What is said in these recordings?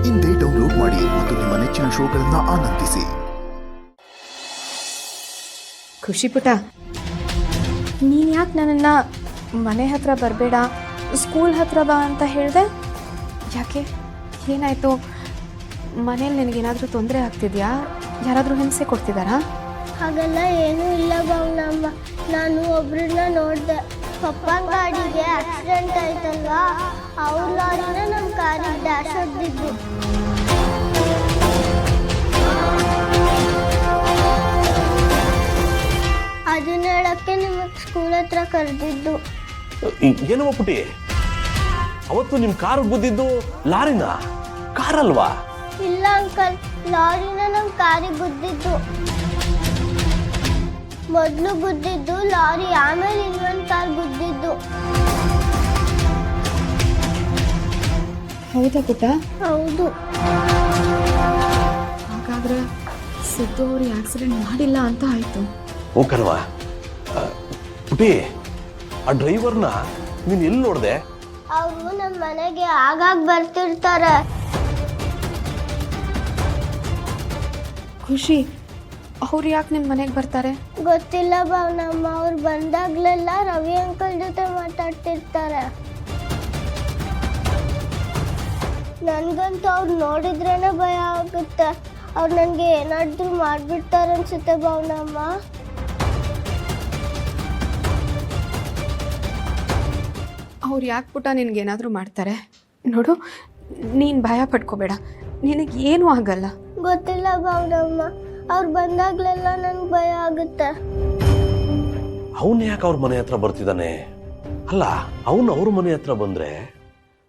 ಇಂದೇ ಡೌನ್ಲೋಡ್ ಮಾಡಿ ಮತ್ತು ನಿಮ್ಮ ನೆಚ್ಚಿನ ಶೋಗಳನ್ನು ಆನಂದಿಸಿ. ಖುಷಿ ಪುಟ, ನೀನು ಯಾಕೆ ನನ್ನನ್ನು ಮನೆ ಹತ್ರ ಬರಬೇಡ, ಸ್ಕೂಲ್ ಹತ್ರ ಬಾ ಅಂತ ಹೇಳಿದೆ? ಯಾಕೆ, ಏನಾಯಿತು? ಮನೇಲಿ ನಿನಗೇನಾದರೂ ತೊಂದರೆ ಆಗ್ತಿದೆಯಾ? ಯಾರಾದರೂ ಹಿಂಸೆ ಕೊಡ್ತಿದ್ದಾರಾ? ಹಾಗೆಲ್ಲ ಏನೂ ಇಲ್ಲ ಭಾವನಮ್ಮ. ನಾನು ಒಬ್ರನ್ನ ನೋಡಿದೆ. ಪಪ್ಪನ ಗಾಡಿಗೆ ಆಕ್ಸಿಡೆಂಟ್ ಆಯ್ತಲ್ವಾ, ಅವ್ರ ಲಾರಿನ ನಮ್ಮ ಕಾರಿಗೆ ಡ್ಯಾಶ್ ಹೊಡೆದಿದ್ದು. ಅದನ್ನ ಹೇಳಕ್ಕೆ ನಿಮಗೆ ಸ್ಕೂಲ್ ಹತ್ರ ಕರೆದಿದ್ದು. ಏನವ ಪುಟಿ, ಅವತ್ತು ನಿಮ್ ಕಾರ್ ಗುದ್ದಿದ್ದು ಲಾರಿನ, ಕಾರಲ್ವಾ? ಇಲ್ಲ ಅಂಕಲ್, ಲಾರಿನ ನಮ್ಮ ಕಾರಿಗೆ ಗುದ್ದಿದ್ದು. ಮೊದಲು ಗುದ್ದಿದ್ದು ಲಾರಿ, ಆಮೇಲೆ ಇನ್ನೊಂದು ಕಾರ್ ಗುದ್ದಿದ್ದು. ಹೌದಾ ಪುಟ್ಟ? ಹೌದು. ಹಾಗಾದ್ರೆ ಸಿದ್ದು ಅವ್ರಿಗೆ ಆಕ್ಸಿಡೆಂಟ್ ಮಾಡಿಲ್ಲ ಅಂತ ಆಯಿತು. ಓ ಕಣವಾ. ಪುಟಿ, ಆ ಡ್ರೈವರ್ನ ನೀನ್ ಎಲ್ಲಿ ನೋಡ್ದೆ? ಅವರು ನಮ್ಮ ಮನೆಗೆ ಆಗಾಗ ಬರ್ತಿರ್ತಾರೆ. ಖುಷಿ, ಅವ್ರು ಯಾಕೆ ನಿಮ್ಮ ಮನೆಗೆ ಬರ್ತಾರೆ? ಗೊತ್ತಿಲ್ಲ ಭಾವನಮ್ಮ, ಅವ್ರು ಬಂದಾಗ್ಲೆಲ್ಲ ರವಿ ಅಂಕಲ್ ಜೊತೆ ಮಾತಾಡ್ತಿರ್ತಾರೆ. ನನ್ಗಂತೂ ಅವ್ರು ನೋಡಿದ್ರೇನೆ ಭಯ ಆಗುತ್ತೆ. ಅವ್ರು ನನಗೆ ಏನಾದ್ರೂ ಮಾಡ್ಬಿಡ್ತಾರೆ ಅನ್ಸುತ್ತೆ ಭಾವನಮ್ಮ. ಅವ್ರು ಯಾಕೆ ಪುಟ ನಿನಗೇನಾದರೂ ಮಾಡ್ತಾರೆ? ನೋಡು, ನೀನು ಭಯ ಪಡ್ಕೋಬೇಡ, ನಿನಗೇನೂ ಆಗಲ್ಲ. ಗೊತ್ತಿಲ್ಲ ಭಾವನಮ್ಮ, ಅವ್ರು ಬಂದಾಗ್ಲೆಲ್ಲ ನನ್ಗೆ ಭಯ ಆಗುತ್ತೆ. ಅವನ್ ಯಾಕೆ ಅವ್ರ ಮನೆ ಹತ್ರ ಬರ್ತಿದ್ದಾನೆ? ಅಲ್ಲ, ಅವನು ಅವ್ರ ಮನೆ ಹತ್ರ ಬಂದ್ರೆ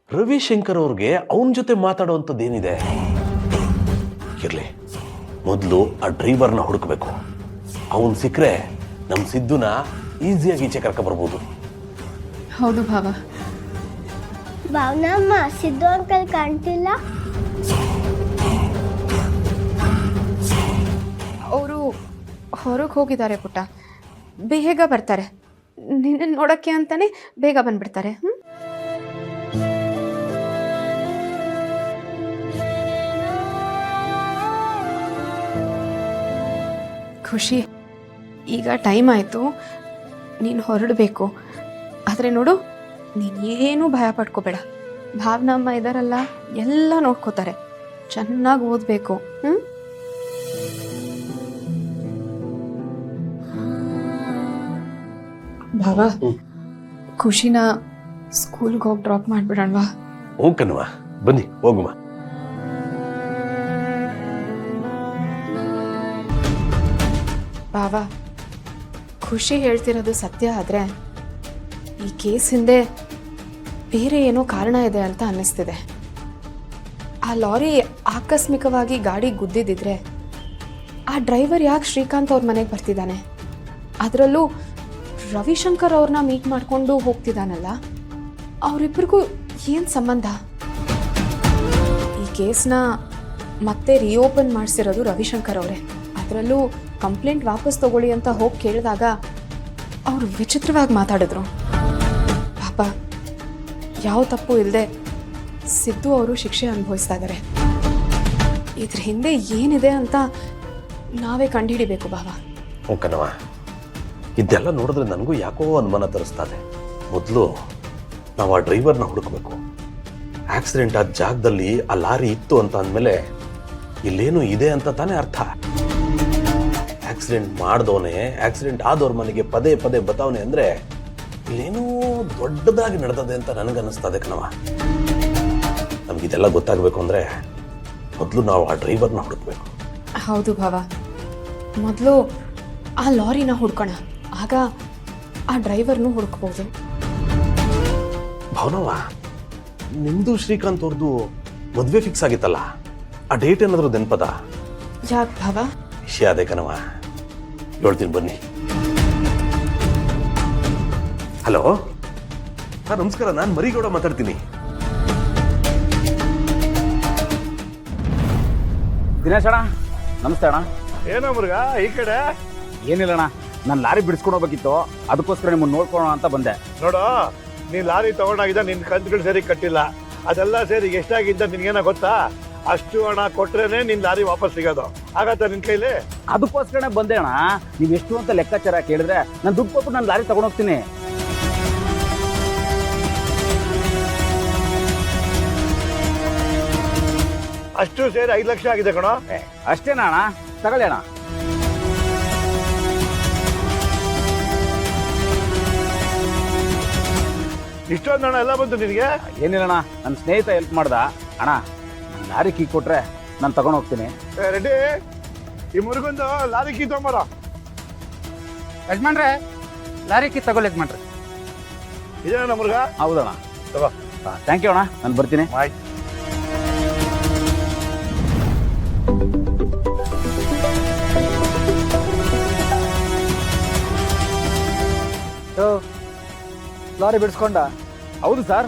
ರವಿಶಂಕರ್ ಅವ್ರಿಗೆ ಅವನ ಜೊತೆ ಮಾತಾಡುವಂಥದ್ದೇನಿದೆ? ಇರ್ಲಿ, ಮೊದಲು ಆ ಡ್ರೈವರ್ನ ಹುಡುಕ್ಬೇಕು. ಅವನ್ ಸಿಕ್ಕರೆ ನಮ್ಮ ಸಿದ್ದುನ ಈಸಿಯಾಗಿ ಈಚೆ ಕರ್ಕ ಬರ್ಬೋದು. ಹೌದು ಭಾವ. ಭಾವನಮ್ಮ, ಸಿದ್ದು ಅಂಕಲ್ ಕಾಣ್ತಿಲ್ಲ. ಅವರು ಹೊರಗೆ ಹೋಗಿದ್ದಾರೆ ಪುಟ್ಟ, ಬೇಗ ಬರ್ತಾರೆ. ನಿನ್ನ ನೋಡೋಕ್ಕೆ ಅಂತಾನೆ ಬೇಗ ಬಂದ್ಬಿಡ್ತಾರೆ. ಖುಷಿ, ಈಗ ಟೈಮ್ ಆಯಿತು, ನೀನು ಹೊರಡಬೇಕು. ಆದರೆ ನೋಡು, ನೀನು ಏನೂ ಭಯ ಪಡ್ಕೋಬೇಡ. ಭಾವನಮ್ಮ ಇದ್ದಾರಲ್ಲ, ಎಲ್ಲ ನೋಡ್ಕೋತಾರೆ. ಚೆನ್ನಾಗಿ ಓದಬೇಕು. ಭಾವ, ಖುಷಿನ ಸ್ಕೂಲ್ಗೆ ಹೋಗಿ ಡ್ರಾಪ್ ಮಾಡಿಬಿಡೋಣವಾ? ಹೋಗ್ಕನ್ವಾ, ಬನ್ನಿ ಹೋಗುವ. ಭಾವ, ಖುಷಿ ಹೇಳ್ತಿರೋದು ಸತ್ಯ ಆದರೆ ಈ ಕೇಸ್ ಹಿಂದೆ ಬೇರೆ ಏನೋ ಕಾರಣ ಇದೆ ಅಂತ ಅನ್ನಿಸ್ತಿದೆ. ಆ ಲಾರಿ ಆಕಸ್ಮಿಕವಾಗಿ ಗಾಡಿ ಗುದ್ದಿದ್ದಿದ್ರೆ ಆ ಡ್ರೈವರ್ ಯಾಕೆ ಶ್ರೀಕಾಂತ್ ಅವ್ರ ಮನೆಗೆ ಬರ್ತಿದ್ದಾನೆ? ಅದರಲ್ಲೂ ರವಿಶಂಕರ್ ಅವ್ರನ್ನ ಮೀಟ್ ಮಾಡಿಕೊಂಡು ಹೋಗ್ತಿದ್ದಾನಲ್ಲ, ಅವರಿಬ್ಬರಿಗೂ ಏನು ಸಂಬಂಧ? ಈ ಕೇಸ್ನ ಮತ್ತೆ ರಿಓಪನ್ ಮಾಡಿಸಿರೋದು ರವಿಶಂಕರ್ ಅವರೇ. ಅದರಲ್ಲೂ ಕಂಪ್ಲೇಂಟ್ ವಾಪಸ್ ತಗೊಳ್ಳಿ ಅಂತ ಹೋಗಿ ಕೇಳಿದಾಗ ಅವರು ವಿಚಿತ್ರವಾಗಿ ಮಾತಾಡಿದ್ರು. ಪಾಪ, ಯಾವ ತಪ್ಪು ಇಲ್ಲದೆ ಸಿದ್ದು ಅವರು ಶಿಕ್ಷೆ ಅನುಭವಿಸ್ತಾ ಇದ್ದಾರೆ. ಇದ್ರ ಹಿಂದೆ ಏನಿದೆ ಅಂತ ನಾವೇ ಕಂಡುಹಿಡಿಬೇಕು ಭಾವ. ಓಕನವ, ಇದೆಲ್ಲ ನೋಡಿದ್ರೆ ನನಗೂ ಯಾಕೋ ಅನುಮಾನ ತರಿಸ್ತಾನೆ. ಮೊದಲು ನಾವು ಆ ಡ್ರೈವರ್ನ ಹುಡುಕಬೇಕು. ಆಕ್ಸಿಡೆಂಟ್ ಆದ ಜಾಗದಲ್ಲಿ ಆ ಲಾರಿ ಇತ್ತು ಅಂತ ಅಂದಮೇಲೆ ಇಲ್ಲೇನು ಇದೆ ಅಂತ ತಾನೇ ಅರ್ಥ. ಆಕ್ಸಿಡೆಂಟ್ ಮಾಡ್ದವನೇ ಆಕ್ಸಿಡೆಂಟ್ ಆದವ್ರ ಮನೆಗೆ ಪದೇ ಪದೇ ಬತಾವನೆ ಅಂದ್ರೆ ಇಲ್ಲೇನೋ ದೊಡ್ಡದಾಗಿ ನಡೆದದೆ ಅಂತ ನನಗನ್ನಿಸ್ತದೆ ಕಣವ. ನಮ್ಗಿದೆಲ್ಲ ಗೊತ್ತಾಗಬೇಕು ಅಂದ್ರೆ ಮೊದಲು ನಾವು ಆ ಡ್ರೈವರ್ನ ಹುಡುಕ್ಬೇಕು. ಹೌದು ಭಾವ, ಮೊದಲು ಆ ಲಾರಿನ ಹುಡ್ಕೋಣ, ಆಗ ಆ ಡ್ರೈವರ್ನು ಹುಡುಕ್ಬೋದು. ಭಾವನವ, ನಿಮ್ದು ಶ್ರೀಕಾಂತ್ ಅವ್ರದ್ದು ಮದುವೆ ಫಿಕ್ಸ್ ಆಗಿತ್ತಲ್ಲ, ಆ ಡೇಟ್ ಏನಾದರೂ ನೆನ್ಪದ? ಯಾಕೆ ಭಾವ? ವಿಷಯ ಅದೇ ಕಣವ, ಹೇಳ್ತೀನಿ ಬನ್ನಿ. ಹಲೋ, ನಮಸ್ಕಾರ, ನಾನು ಮರಿಗೌಡ ಮಾತಾಡ್ತೀನಿ. ದಿನೇಶ್ ಅಣ್ಣ, ನಮಸ್ತೆ ಅಣ್ಣ. ಏನೋ ಮುರುಗ ಈ ಕಡೆ? ಏನಿಲ್ಲ ಅಣ್ಣ, ನಾನು ಲಾರಿ ಬಿಡಿಸ್ಕೊಂಡು ಹೋಗ್ಬೇಕಿತ್ತು, ಅದಕ್ಕೋಸ್ಕರ ನಿಮ್ಮನ್ನು ನೋಡ್ಕೊಳ್ಳೋಣ ಅಂತ ಬಂದೆ. ನೋಡು, ನೀನ್ ಲಾರಿ ತಗೊಂಡಾಗಿದ್ದ ನಿನ್ ಕಂತುಗಳು ಸರಿ ಕಟ್ಟಿಲ್ಲ, ಅದೆಲ್ಲ ಸೇರಿ ಎಷ್ಟಾಗಿದ್ದ ನಿನ್ಗೇನ ಗೊತ್ತಾ? ಅಷ್ಟು ಹಣ ಕೊಟ್ರೇನೆ ನಿನ್ ಲಾರಿ ವಾಪಸ್ ಸಿಗೋದು. ಆಗತ್ತ ನಿನ್ ಕೈಲಿ? ಅದಕ್ಕೋಸ್ಕರನೇ ಬಂದೆ ಅಣ್ಣ. ನೀವು ಎಷ್ಟು ಅಂತ ಲೆಕ್ಕಾಚಾರ ಕೇಳಿದ್ರೆ ನಾನು ದುಡ್ಡು ಕೊಟ್ಟು ನಾನು ಲಾರಿ ತಗೊಂಡೋಗ್ತೀನಿ. ಅಷ್ಟು ಸೇರಿ 5 ಲಕ್ಷ ಆಗಿದೆ ಕಣೋ. ಅಷ್ಟೇನಾ ಅಣ್ಣ? ತಗೊಳ್ಳಿ ಅಣ್ಣ. ಇಷ್ಟೊಂದು ಹಣ ಎಲ್ಲ ಬಂತು ನಿನಗೆ? ಏನಿಲ್ಲ ಅಣ್ಣ, ನನ್ನ ಸ್ನೇಹಿತ ಹೆಲ್ಪ್ ಮಾಡ್ದ ಅಣ್ಣ. ನನ್ನ ಲಾರಿ ಕೀ ಕೊಟ್ರೆ ನಾನು ತಗೊಂಡು ಹೋಗ್ತೀನಿ. ರೆಡ್ಡಿ, ಈ ಮುರುಗಂದು ಲಾರಿ ಕೀ ತಗೊಂಬರ. ಯಜಮಾನ್ರೆ, ಲಾರಿ ಕೀ ತಗೊಳ್ಳಿ ಯಜಮಾನ್ರೆ. ಇದೇನ ಮುರುಗ? ಹೌದಣ್ಣ. ತಗೋ. ಥ್ಯಾಂಕ್ ಯು ಅಣ್ಣ, ನಾನು ಬರ್ತೀನಿ. ಆಯ್ತು. ಲಾರಿ ಬಿಡಿಸ್ಕೊಂಡ? ಹೌದು ಸರ್.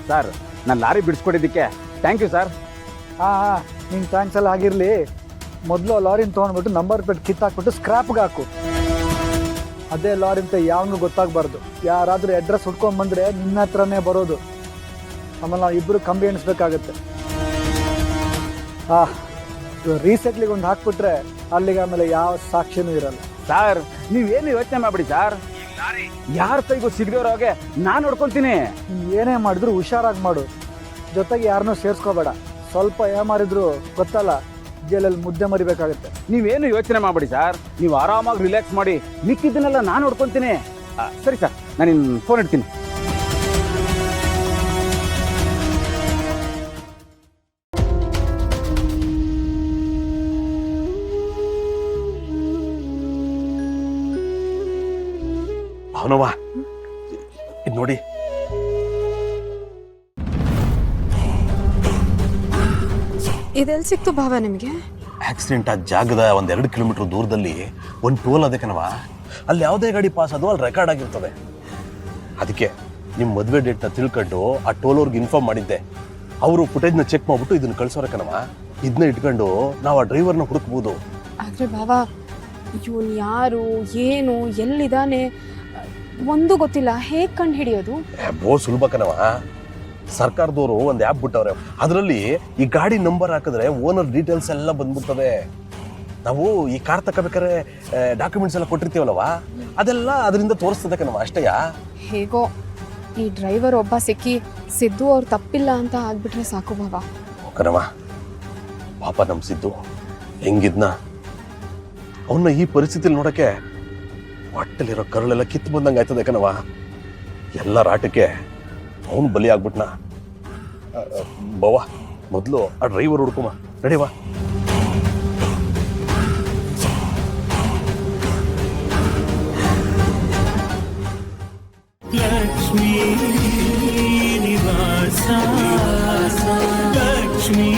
ಸರ್, ನಾನು ಲಾರಿ ಬಿಡಿಸ್ಕೊಟ್ಟಿದ್ದಕ್ಕೆ ಥ್ಯಾಂಕ್ ಯು ಸರ್. ಹಾಂ, ನಿನ್ನ ಥ್ಯಾಂಕ್ಸ್ ಎಲ್ಲ ಆಗಿರಲಿ. ಮೊದಲು ಆ ಲಾರಿನ ತೊಗೊಂಡ್ಬಿಟ್ಟು ನಂಬರ್ ಪ್ಲೇಟ್ ಕಿತ್ತಾಕ್ಬಿಟ್ಟು ಸ್ಕ್ರಾಪ್ಗೆ ಹಾಕು. ಅದೇ ಲಾರಿ ಅಂತ ಯಾವನು ಗೊತ್ತಾಗಬಾರ್ದು. ಯಾರಾದರೂ ಅಡ್ರೆಸ್ ಹುಡ್ಕೊಂಡ್ಬಂದ್ರೆ ನಿನ್ನ ಹತ್ರನೇ ಬರೋದು. ಆಮೇಲೆ ನಾವು ಇಬ್ಬರು ಕಂಬಿ ಎಣಿಸ್ಬೇಕಾಗತ್ತೆ. ರೀಸೈಕ್ಲಿಗೆ ಒಂದು ಹಾಕ್ಬಿಟ್ರೆ ಅಲ್ಲಿಗೆ ಆಮೇಲೆ ಯಾವ ಸಾಕ್ಷಿನೂ ಇರಲ್ಲ. ಸರ್, ನೀವೇನು ಯೋಚನೆ ಮಾಡ್ಬಿಡಿ ಸರ್. ಯಾರ ಕೈಗೂ ಸಿಗದಿರೋ ಹಾಗೆ ನಾನು ನೋಡ್ಕೊಂತೀನಿ. ನೀನು ಏನೇ ಮಾಡಿದ್ರು ಹುಷಾರಾಗಿ ಮಾಡು. ಜೊತೆಗೆ ಯಾರನ್ನೂ ಸೇರಿಸ್ಕೋಬೇಡ. ಸ್ವಲ್ಪ ಏಮಾರಿದ್ರು ಗೊತ್ತಲ್ಲ, ಜೈಲಲ್ಲಿ ಮುದ್ದೆ ಮರಿಬೇಕಾಗತ್ತೆ. ನೀವೇನು ಯೋಚನೆ ಮಾಡ್ಬಿಡಿ ಸರ್. ನೀವು ಆರಾಮಾಗಿ ರಿಲ್ಯಾಕ್ಸ್ ಮಾಡಿ, ಮಿಕ್ಕಿದ್ದನ್ನೆಲ್ಲ ನಾನು ನೋಡ್ಕೊಂತೀನಿ. ಸರಿ ಸರ್, ನಾನು ನಿನ್ನ ಫೋನ್ ಇಡ್ತೀನಿ. ಅವನವ ಇದು ನೋಡಿ. ಇದೆಲ್ಲಿ ಸಿಕ್ತು ಭಾವ ನಿಮಗೆ? ಆಕ್ಸಿಡೆಂಟ್ ಆದ ಜಾಗದ 1-2 ಕಿಲೋಮೀಟರ್ ದೂರದಲ್ಲಿ ಒಂದು ಟೋಲ್ ಅದೇ ಕಣವ. ಅಲ್ಲಿ ಯಾವುದೇ ಗಾಡಿ ಪಾಸ್ ಅದು ಅಲ್ಲಿ ರೆಕಾರ್ಡ್ ಆಗಿರ್ತದೆ. ಅದಕ್ಕೆ ನಿಮ್ಮ ಮದುವೆ ಡೇಟ್ನ ತಿಳ್ಕೊಂಡು ಆ ಟೋಲ್ ಅವ್ರಿಗೆ ಇನ್ಫಾರ್ಮ್ ಮಾಡಿದ್ದೆ. ಅವರು ಫುಟೇಜ್ನ ಚೆಕ್ ಮಾಡ್ಬಿಟ್ಟು ಇದನ್ನ ಕಳ್ಸೋರೆ ಕಣವ. ಇದನ್ನ ಇಟ್ಕೊಂಡು ನಾವು ಆ ಡ್ರೈವರ್ನ ಹುಡುಕ್ಬೋದು. ಆದರೆ ಭಾವ, ಇವನು ಯಾರು, ಏನು, ಎಲ್ಲಿದ್ದಾನೆ ಒಂದು ಗೊತ್ತಿಲ್ಲ. ಹೇಗೆ ಕಂಡು ಹಿಡಿಯೋದು? ಸುಲಭ ಕಣವ. ಸರ್ಕಾರದವರು ಒಂದು ಆ್ಯಪ್ ಬಿಟ್ಟವ್ರೆ. ಅದರಲ್ಲಿ ಈ ಗಾಡಿ ನಂಬರ್ ಹಾಕಿದ್ರೆ ಓನರ್ ಡೀಟೇಲ್ಸ್ ಎಲ್ಲ ಬಂದ್ಬಿಡ್ತದೆ. ನಾವು ಈ ಕಾರ್ ತಗೋಬೇಕಾದ್ರೆ ಡಾಕ್ಯುಮೆಂಟ್ಸ್ ಎಲ್ಲ ಕೊಟ್ಟಿರ್ತೀವಲ್ಲವ, ಅದೆಲ್ಲ ಅದರಿಂದ ತೋರಿಸ್ತದೆ ಕಣವ. ಅಷ್ಟೇಯಾ? ಹೇಗೋ ಈ ಡ್ರೈವರ್ ಒಬ್ಬ ಸಿಕ್ಕಿ ಸಿದ್ದು ಅವ್ರು ತಪ್ಪಿಲ್ಲ ಅಂತ ಆಗ್ಬಿಟ್ರೆ ಸಾಕು ಭಾವ. ಕಣವ, ಪಾಪ ನಮ್ಮ ಸಿದ್ದು ಹೆಂಗಿದ್ನ. ಅವನ್ನ ಈ ಪರಿಸ್ಥಿತಿಲಿ ನೋಡಕ್ಕೆ ಹೊಟ್ಟೆಲಿರೋ ಕರುಳೆಲ್ಲ ಕಿತ್ತು ಬಂದಂಗೆ ಆಯ್ತದೆ ಕಣವ. ಎಲ್ಲ ರಾಟಕ್ಕೆ ಅವನು ಬಲಿ ಆಗ್ಬಿಟ್ನ. ಬವ, ಮೊದಲು ಆ ಡ್ರೈವರ್ ಹುಡ್ಕೊಮ್ಮ. ನಡಿವಾ. ಲಕ್ಷ್ಮೀ ನಿವಾಸ ಲಕ್ಷ್ಮೀ